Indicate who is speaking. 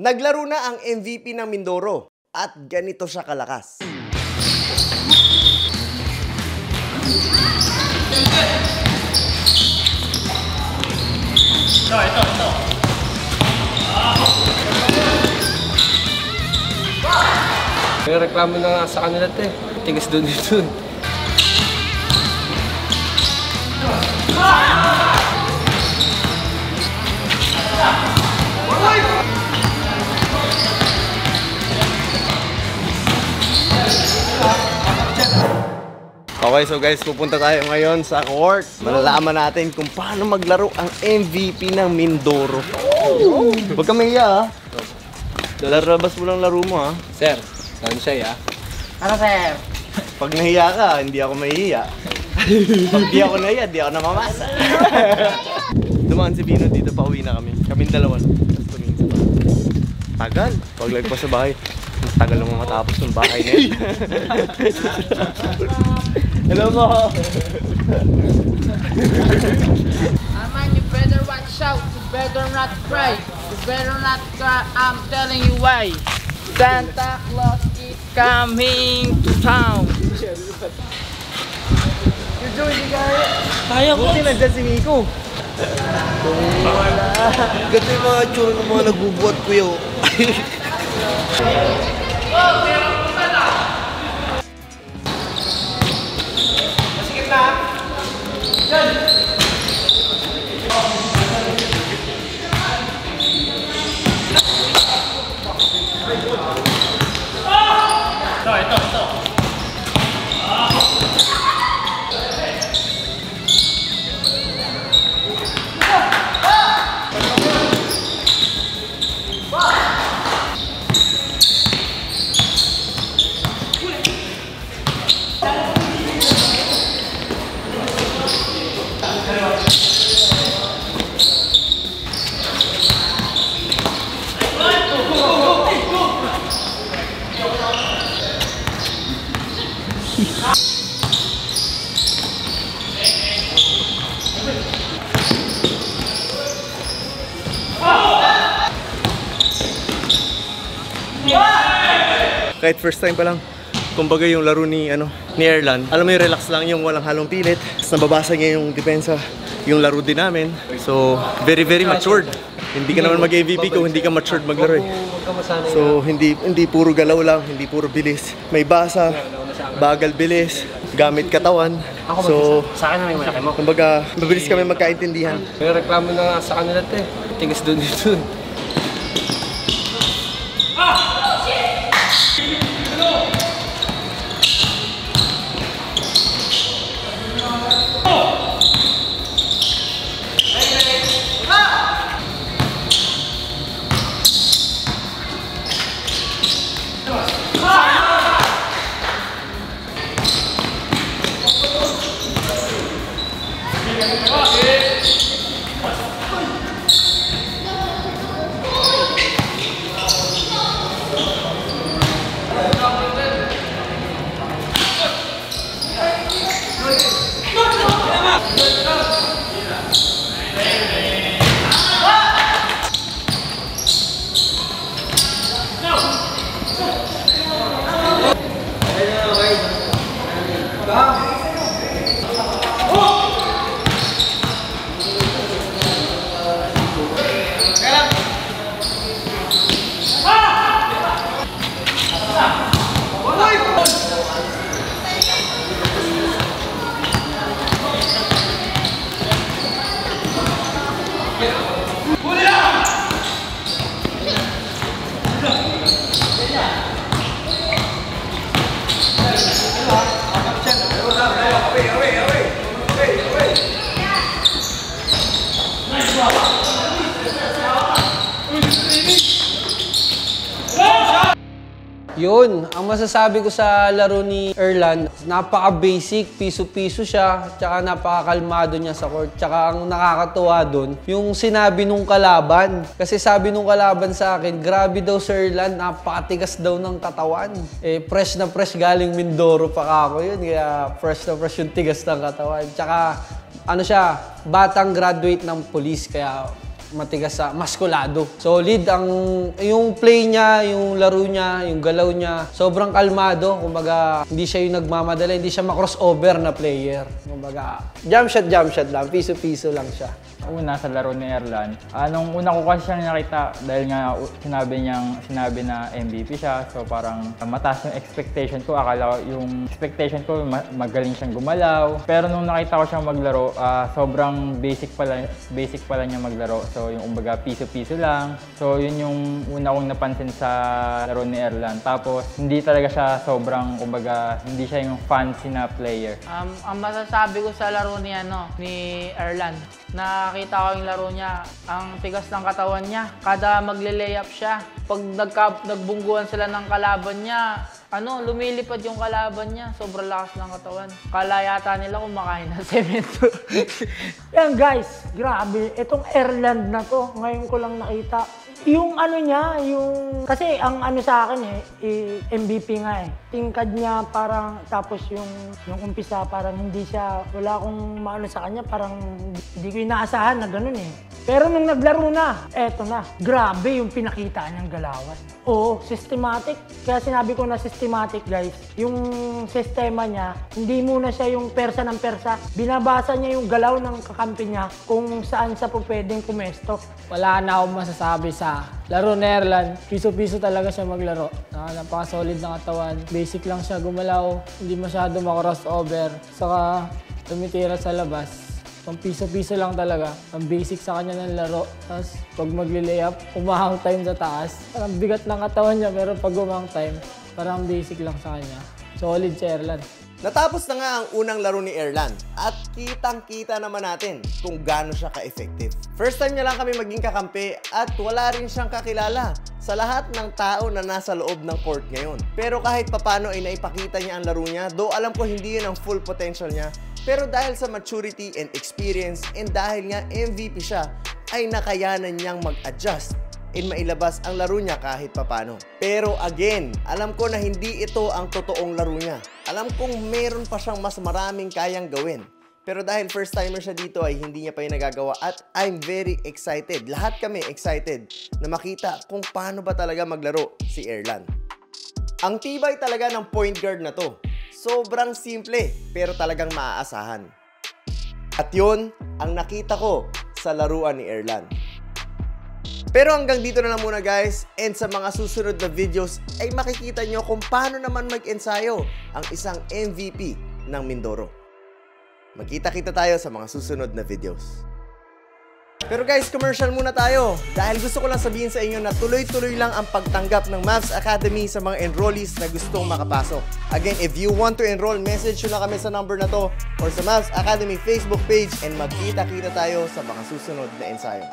Speaker 1: Naglaro na ang MVP ng Mindoro at ganito siya kalakas.
Speaker 2: Ito. May reklamo na nga sa kanila ito eh. Tigas doon dito.
Speaker 1: Okay, so guys, pupunta tayo ngayon sa court. Malalaman natin kung paano maglaro ang MVP ng Mindoro. Huwag kang mahiya, ha? Larabas mo lang laro mo, ha?
Speaker 2: Sir, saan siya ya?
Speaker 3: Ano, sir?
Speaker 1: Pag nahiya ka, hindi ako mahiya. Pag di ako nahiya, di ako namamasa. Dumaan si Bino dito, pauwi na kami. Kaming dalawa. Tapos tumingin sa bahay. Tagal. Paglagpas sa bahay. Tagal naman matapos ng bahay na yun. Hello mo!
Speaker 3: Arman, you better watch out. You better not cry. You better not cry. I'm telling you why. Santa Claus is coming to town.
Speaker 1: You're doing it, guys!
Speaker 3: Kaya ko.
Speaker 1: Buti nandiyan si Miko.
Speaker 4: Ganito yung mga tsura ng mga nagbubuhat ko yun.
Speaker 2: Ito.
Speaker 1: Kahit first time pa lang, kumbaga yung laro ni Erlan, alam mo yung relax lang, yung walang halong pilit. Tapos nababasa niya yung depensa, yung laro din namin. So, very matured. Hindi ka naman mag-MVP kung hindi ka matured maglaro eh. So, hindi puro galaw lang, hindi puro bilis. May basa, bagal bilis, gamit katawan. So,
Speaker 2: Sa akin na may malaki mo.
Speaker 1: kumbaga, mabilis kami magkaintindihan.
Speaker 2: May reklamo na nga sa kanila ito eh. Tigas doon dito.
Speaker 5: Yun, ang masasabi ko sa laro ni Erlan, napaka-basic, piso-piso siya, tsaka napaka-kalmado niya sa court. Tsaka ang nakakatuwa dun, yung sinabi nung kalaban. Kasi sabi nung kalaban sa akin, grabe daw si Erlan, napakatigas daw ng katawan. Eh, fresh na fresh galing Mindoro pa ako yun, kaya fresh na fresh yung tigas ng katawan. Tsaka, ano siya, batang graduate ng police, kaya matigas sa maskulado. Solid yung play niya, yung laro niya, yung galaw niya. Sobrang kalmado. Kumbaga, hindi siya yung nagmamadala, hindi siya ma-crossover na player. Kumbaga, jump shot lang. Piso-piso lang siya.
Speaker 6: Una sa laro ni Erlan, nung una ko kasi siyang nakita dahil nga sinabi na MVP siya, so parang mataas yung expectation ko. Akala ko yung expectation ko magaling siyang gumalaw. Pero nung nakita ko siyang maglaro, sobrang basic pala niya maglaro. So yung umbaga piso-piso lang. So yun yung una kong napansin sa laro ni Erlan. Tapos hindi talaga siya sobrang kumbaga hindi siya yung fancy na player.
Speaker 3: Ang masasabi ko sa laro ni Erlan, nakita ko yung laro niya, ang tigas ng katawan niya. Kada magle-layup siya, pag nagbungguan sila ng kalaban niya, lumilipad yung kalaban niya. Sobrang lakas ng katawan. Kala yata nila kumakain ng semento.
Speaker 7: Yan guys, grabe. Itong Erlan na to, ngayon ko lang nakita. Yung kasi ang sa akin MVP nga Tingkad niya parang, tapos yung umpisa parang hindi siya, wala akong maano sa kanya, parang hindi ko inaasahan na ganun Pero nung naglaro na, eto na, grabe yung pinakita niyang galawan. Oo, systematic. Kaya sinabi ko na systematic guys, yung sistema niya, hindi muna siya yung persa ng persa. Binabasa niya yung galaw ng kakampi niya kung saan siya po pwedeng pumesto.
Speaker 8: Wala na akong masasabi sa laro ni Erlan. Piso-piso talaga siya maglaro. Napaka-solid na katawan. Basic lang siya gumalaw. Hindi masyado ma-crossover. Saka tumitira sa labas. Pang piso-piso lang talaga. Ang basic sa kanya ng laro. Tapos pag magli-layup, umahang time sa taas. Parang bigat ng katawan niya pero pag umahang time, parang basic lang sa kanya. Solid si Erlan.
Speaker 1: Natapos na nga ang unang laro ni Erlan at kitang-kita naman natin kung gaano siya ka-effective. First time niya lang kami maging kakampi at wala rin siyang kakilala sa lahat ng tao na nasa loob ng court ngayon. Pero kahit papano ay naipakita niya ang laro niya, though alam ko hindi yun ang full potential niya, pero dahil sa maturity and experience and dahil nga MVP siya, ay nakayanan niyang mag-adjust and mailabas ang laro niya kahit papano. Pero again, alam ko na hindi ito ang totoong laro niya. Alam kong meron pa siyang mas maraming kayang gawin. Pero dahil first timer siya dito ay hindi niya pa yung nagagawa at I'm very excited. Lahat kami excited na makita kung paano ba talaga maglaro si Erlan. Ang tibay talaga ng point guard na to. Sobrang simple pero talagang maaasahan. At yun ang nakita ko sa laruan ni Erlan. Pero hanggang dito na lang muna guys, and sa mga susunod na videos ay makikita nyo kung paano naman mag-ensayo ang isang MVP ng Mindoro. Magkita-kita tayo sa mga susunod na videos. Pero guys, commercial muna tayo dahil gusto ko lang sabihin sa inyo na tuloy-tuloy lang ang pagtanggap ng Mavs Academy sa mga enrollees na gustong makapasok. Again, if you want to enroll, message nyo na kami sa number na to or sa Mavs Academy Facebook page and magkita-kita tayo sa mga susunod na ensayo.